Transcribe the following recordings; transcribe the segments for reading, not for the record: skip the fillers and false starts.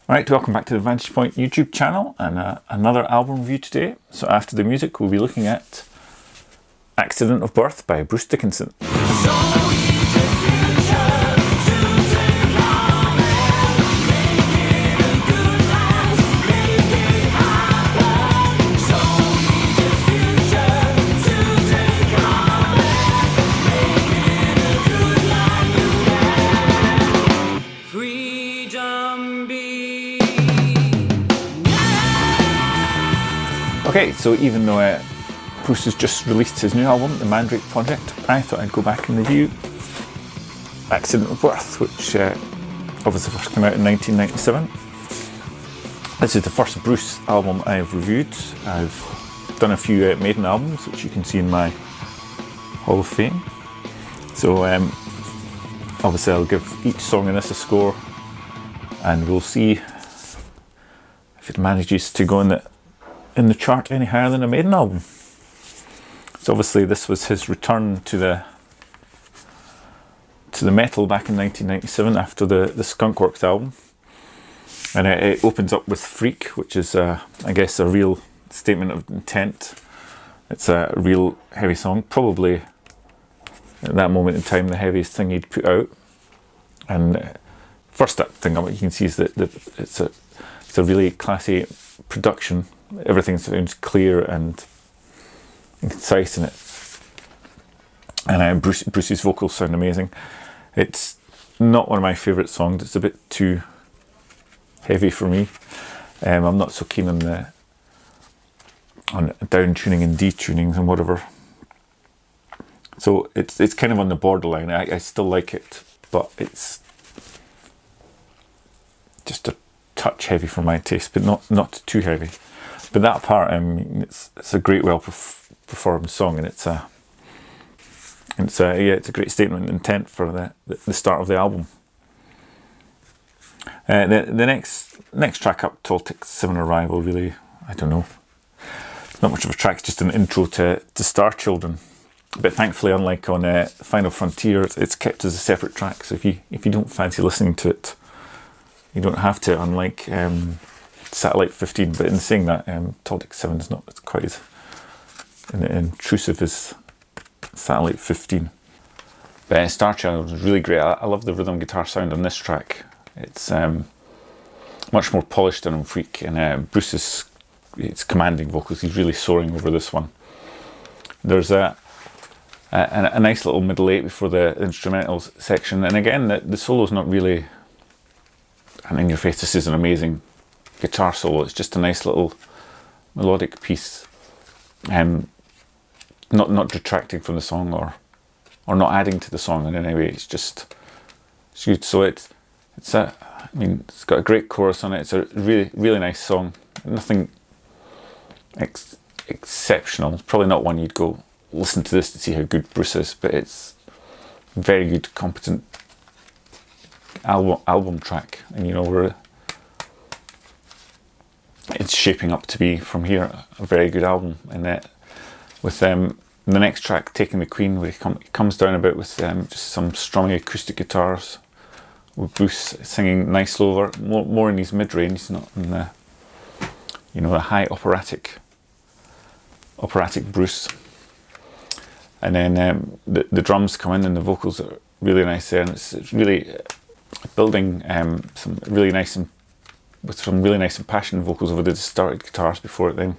Alright, welcome back to the Vantage Point YouTube channel and another album review today. So after the music we'll be looking at Accident of Birth by Bruce Dickinson. Okay, so even though Bruce has just released his new album, the Mandrake Project, I thought I'd go back and review Accident of Birth, which obviously first came out in 1997. This is the first Bruce album I've reviewed. I've done a few Maiden albums, which you can see in my Hall of Fame. So obviously I'll give each song in this a score, and we'll see if it manages to go in the chart any higher than a Maiden album. So obviously this was his return to the metal back in 1997 after the Skunkworks album, and it opens up with Freak, which is I guess a real statement of intent. It's a real heavy song, probably at that moment in time the heaviest thing he'd put out. And first thing you can see is that it's a really classy production. Everything sounds clear and concise in it, and Bruce's vocals sound amazing. It's not one of my favourite songs. It's a bit too heavy for me. I'm not so keen on down tuning and detunings and whatever. So it's kind of on the borderline. I still like it, but it's just a touch heavy for my taste, but not too heavy. But that part, it's a great, well performed song, and it's a great statement of intent for the start of the album. The next track up, Toltec 7 Arrival, really, I don't know, it's not much of a track. It's just an intro to Star Children. But thankfully, unlike on Final Frontier, it's kept as a separate track. So if you don't fancy listening to it, you don't have to. Unlike Satellite 15, but in saying that, Toltec 7 is not quite as intrusive as Satellite 15. But Star Children is really great. I love the rhythm guitar sound on this track. It's much more polished than on Freak, and Bruce's commanding vocals. He's really soaring over this one. There's a nice little middle eight before the instrumental section, and again the solo's not really and in your face. This is an amazing guitar solo. It's just a nice little melodic piece, not detracting from the song or not adding to the song in any way. It's good. So it's got a great chorus on it. It's a really nice song. Nothing exceptional. It's probably not one you'd go listen to this to see how good Bruce is, but it's a very good, competent album track, and it's shaping up to be from here a very good album. And with the next track, Taking the Queen, where he comes down a bit with just some strummy acoustic guitars, with Bruce singing nice lower, more in his mid-range, not in the high operatic Bruce. And then the drums come in and the vocals are really nice there, and it's really building some really nice impassioned vocals over the distorted guitars before it then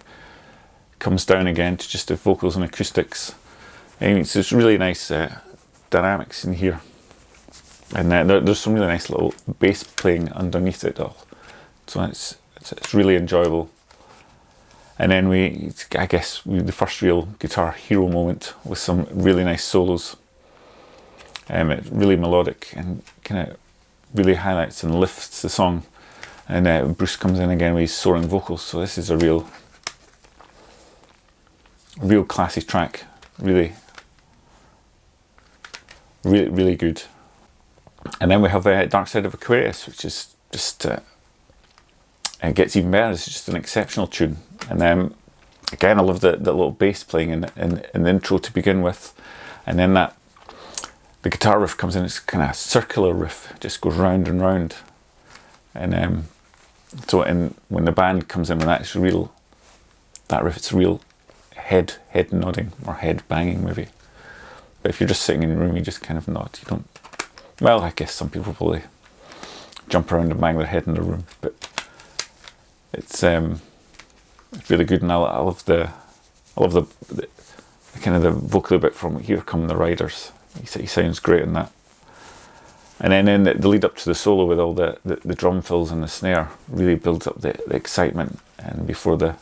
comes down again to just the vocals and acoustics. And it's really nice dynamics in here, and there's some really nice little bass playing underneath it all, so it's really enjoyable. And then the first real guitar hero moment with some really nice solos. It's really melodic and kind of really highlights and lifts the song. And Bruce comes in again with his soaring vocals. So this is a real classy track. Really good. And then we have Dark Side of Aquarius, which is just it gets even better. It's just an exceptional tune. And again, I love the little bass playing in the intro to begin with, and then the guitar riff comes in. It's kind of a circular riff, it just goes round and round, and So when the band comes in, when that's real, that riff, it's real head nodding or head banging maybe. But if you're just sitting in the room, you just kind of nod. You don't. Well, I guess some people probably jump around and bang their head in the room, but it's really good, and I love the kind of the vocal bit from "Here Come the Riders." He sounds great in that. And then in the lead up to the solo with all the drum fills and the snare really builds up the excitement, and before the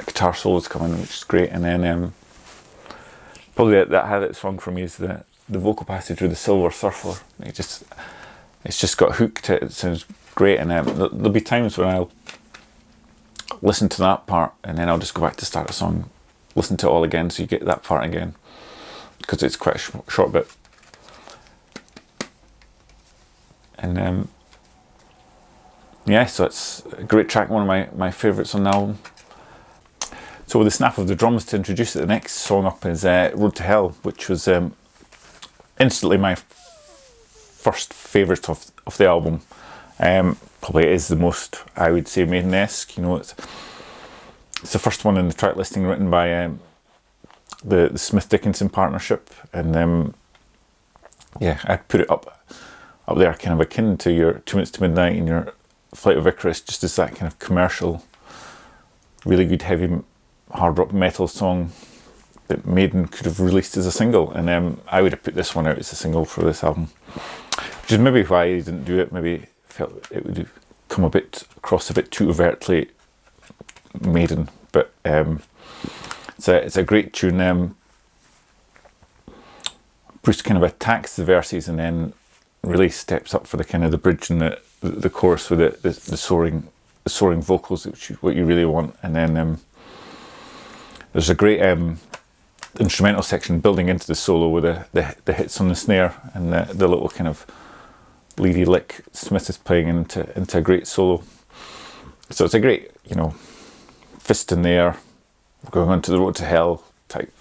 guitar solos come in, which is great. And then probably that highlight song for me is the vocal passage with the Silver Surfer. It's just got hook to it. It sounds great, and there'll be times when I'll listen to that part and then I'll just go back to start the song, listen to it all again, so you get that part again, because it's quite a short bit. And yeah, so it's a great track, one of my favourites on the album. So with the snap of the drums to introduce it, the next song up is Road to Hell, which was instantly my first favourite of the album. Probably is the most, I would say, Maiden-esque. You know, it's the first one in the track listing written by the Smith-Dickinson partnership, and yeah, I'd put it up there, kind of akin to your 2 Minutes to Midnight and your Flight of Icarus, just as that kind of commercial, really good heavy hard rock metal song that Maiden could have released as a single. And I would have put this one out as a single for this album, which is maybe why he didn't do it. Maybe felt it would have come across a bit too overtly Maiden, but it's a great tune. Bruce kind of attacks the verses and then really steps up for the kind of the bridge and the chorus with the soaring vocals, which is what you really want. And then there's a great instrumental section building into the solo with the hits on the snare and the little kind of leady lick Smith is playing into a great solo. So it's a great, you know, fist in the air, going on to the Road to Hell type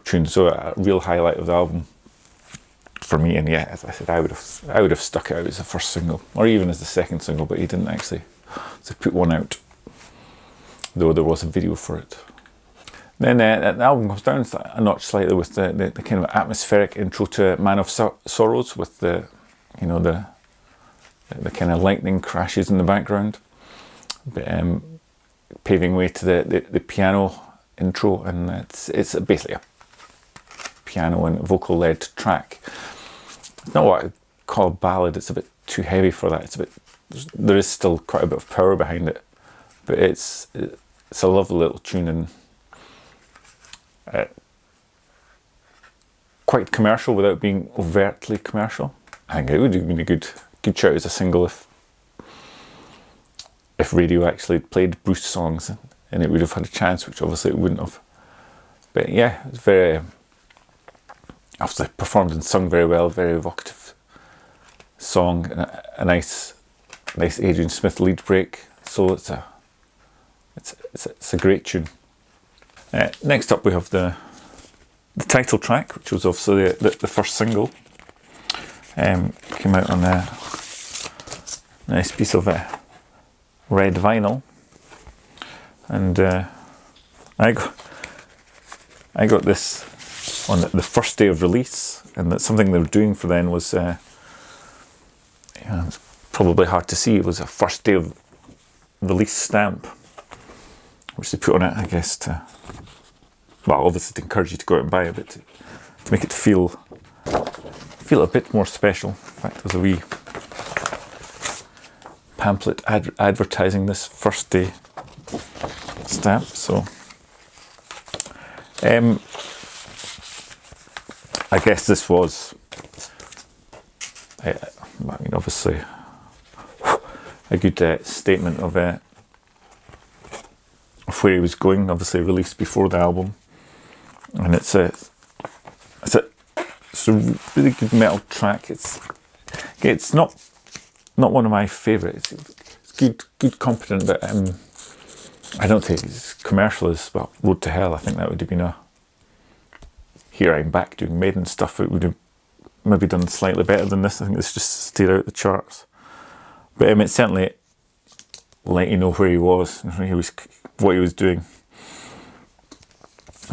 tune. So a real highlight of the album for me. And yeah, as I said, I would have stuck it out as the first single, or even as the second single, but he didn't actually put one out, though there was a video for it. Then the album comes down a notch slightly with the kind of atmospheric intro to Man of Sorrows, with the kind of lightning crashes in the background, but paving way to the piano intro, and it's basically a piano and vocal led track. It's not what I call a ballad. It's a bit too heavy for that. There is still quite a bit of power behind it, but it's a lovely little tune, and quite commercial without being overtly commercial. I think it would have been a good shout as a single if radio actually played Bruce songs, and it would have had a chance, which obviously it wouldn't have. But yeah, it's very obviously performed and sung very well, very evocative song, and a nice Adrian Smith lead break. So it's a great tune. Next up we have the title track, which was obviously the first single. Came out on a nice piece of red vinyl, and I got this on the first day of release, and that something they were doing for then was it's probably hard to see. It was a first day of release stamp, which they put on it, I guess, obviously to encourage you to go out and buy it, but to make it feel a bit more special. In fact, there's a wee pamphlet advertising this first day stamp. So I guess this was, obviously a good statement of where he was going. Obviously released before the album, and it's a really good metal track. It's not one of my favourites. It's good, competent, but I don't think it's commercial as Road to Hell. I think that would have been a Here I'm Back doing Maiden stuff. It would have maybe done slightly better than this. I think this just stayed out the charts. But it certainly let you know where he was, what he was doing.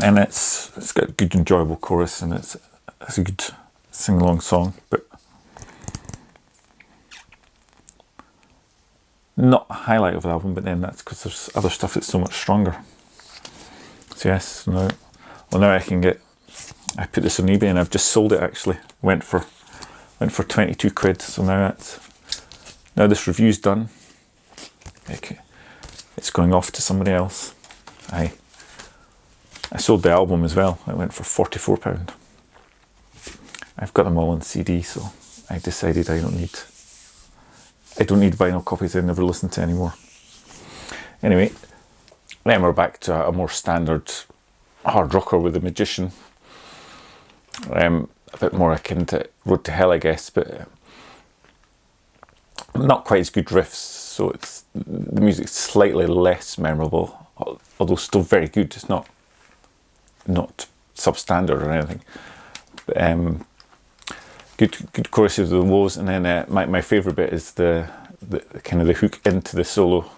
And it's got a good, enjoyable chorus, and it's a good sing-along song, but not a highlight of the album. But then that's because there's other stuff that's so much stronger. So yes, now I can get. I put this on eBay and I've just sold it. Actually, went for 22 quid. So now this review's done. Okay, it's going off to somebody else. I sold the album as well. It went for £44. I've got them all on CD, so I decided I don't need vinyl copies. I never listen to anymore. Anyway, then we're back to a more standard hard rocker with The Magician. A bit more akin to Road to Hell, I guess, but not quite as good riffs. So the music's slightly less memorable, although still very good. It's not substandard or anything. Good choruses of the woes, and then my favourite bit is the kind of the hook into the solo,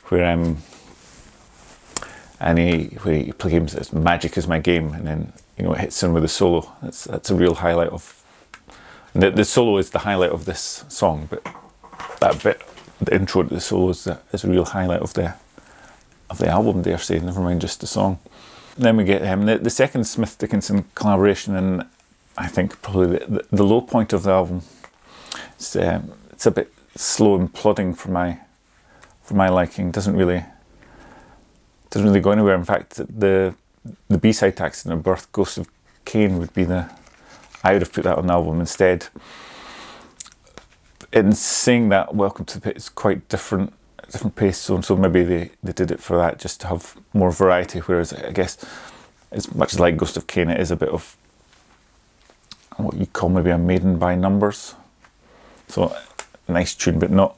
where he claims it's magic is my game, and then it hits in with the solo. That's a real highlight of. The solo is the highlight of this song, but that bit, the intro to the solo, is a real highlight of the album, dare say. Never mind just the song. Then we get the second Smith-Dickinson collaboration, and I think probably the low point of the album. It's a bit slow and plodding for my liking. Doesn't really go anywhere. In fact, the B-side, Accident of Birth, Ghost of Cain, would be I would have put that on the album instead. In saying that, Welcome to the Pit is quite different pace, so maybe they did it for that, just to have more variety, whereas I guess as much like Ghost of Cain, it is a bit of what you call maybe a maiden by numbers. So a nice tune, but not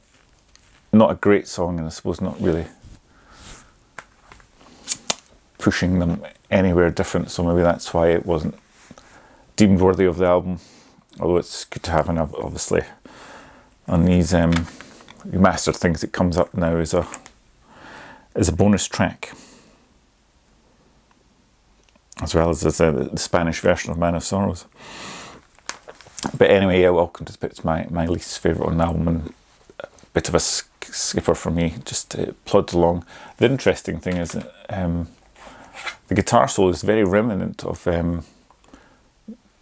a great song, and I suppose not really pushing them anywhere different, so maybe that's why it wasn't deemed worthy of the album. Although it's good to have, and obviously on these remastered things it comes up now as a bonus track, as well as the Spanish version of Man of Sorrows. But anyway, yeah, Welcome to the Pit's my least favourite on the album, and a bit of a skipper for me, just to plod along. The interesting thing is that the guitar solo is very reminiscent of the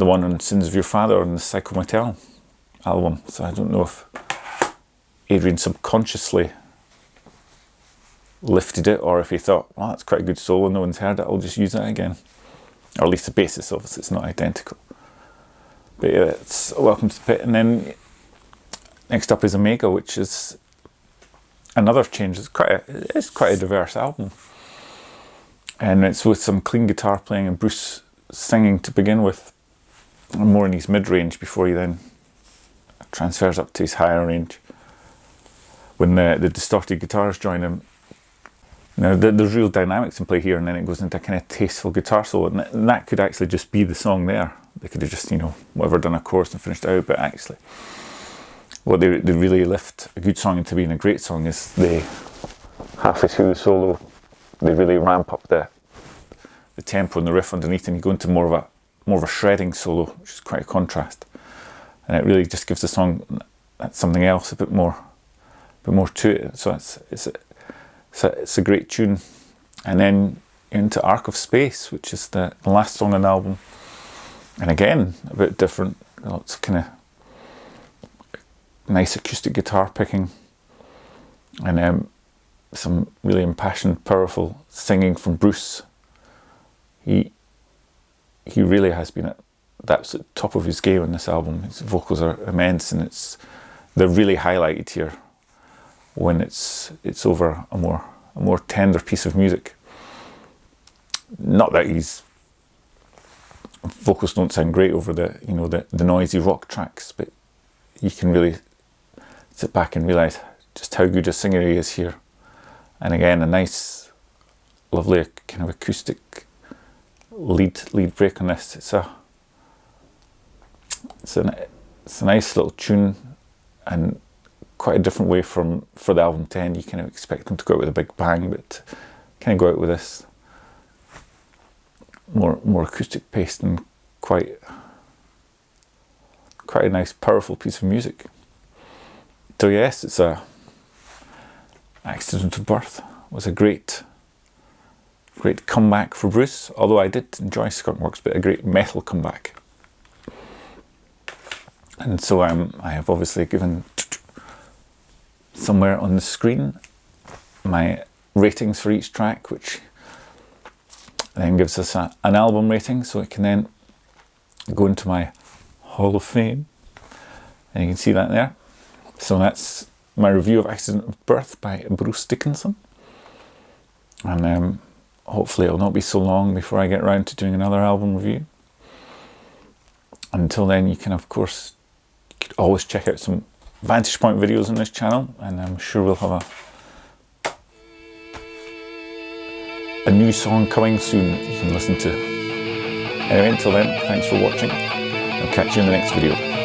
one on Sins of Your Father on the Psycho Motel album. So I don't know if Adrian subconsciously lifted it, or if he thought, well, that's quite a good solo, no one's heard it, I'll just use that again. Or at least the basis, obviously it's not identical. But yeah, it's Welcome to the Pit. And then next up is Omega, which is another change. It's quite a diverse album, and it's with some clean guitar playing and Bruce singing to begin with, and more in his mid-range before he then transfers up to his higher range when the distorted guitars join him. Now there's real dynamics in play here, and then it goes into a kind of tasteful guitar solo, and that could actually just be the song there. They could have just, whatever, done a chorus and finished it out, but actually what they really lift a good song into being a great song is they, halfway through the solo, they really ramp up the tempo and the riff underneath, and you go into more of a shredding solo, which is quite a contrast, and it really just gives the song something else, a bit more to it. So it's a great tune. And then into Arc of Space, which is the last song on the album, and again a bit different. Lots of kind of nice acoustic guitar picking, and some really impassioned, powerful singing from Bruce. He really has been that's at the top of his game on this album. His vocals are immense, and they're really highlighted here when it's over a more tender piece of music. Not that his vocals don't sound great over the noisy rock tracks, but you can really sit back and realise just how good a singer he is here. And again, a nice, lovely kind of acoustic lead break on this. It's a nice little tune, and quite a different way from for the album 10. You kind of expect them to go out with a big bang, but kind of go out with this more acoustic paste and quite a nice, powerful piece of music. So yes, it's a Accident of Birth. It was a great comeback for Bruce, although I did enjoy Skunkworks, but a great metal comeback. And so I have obviously given somewhere on the screen my ratings for each track, which then gives us an album rating, so it can then go into my Hall of Fame, and you can see that there. So that's my review of Accident of Birth by Bruce Dickinson, and hopefully it'll not be so long before I get around to doing another album review. Until then, you can of course always check out some Vantage Point videos on this channel, and I'm sure we'll have a new song coming soon that you can listen to. Anyway, until then, thanks for watching. I'll catch you in the next video.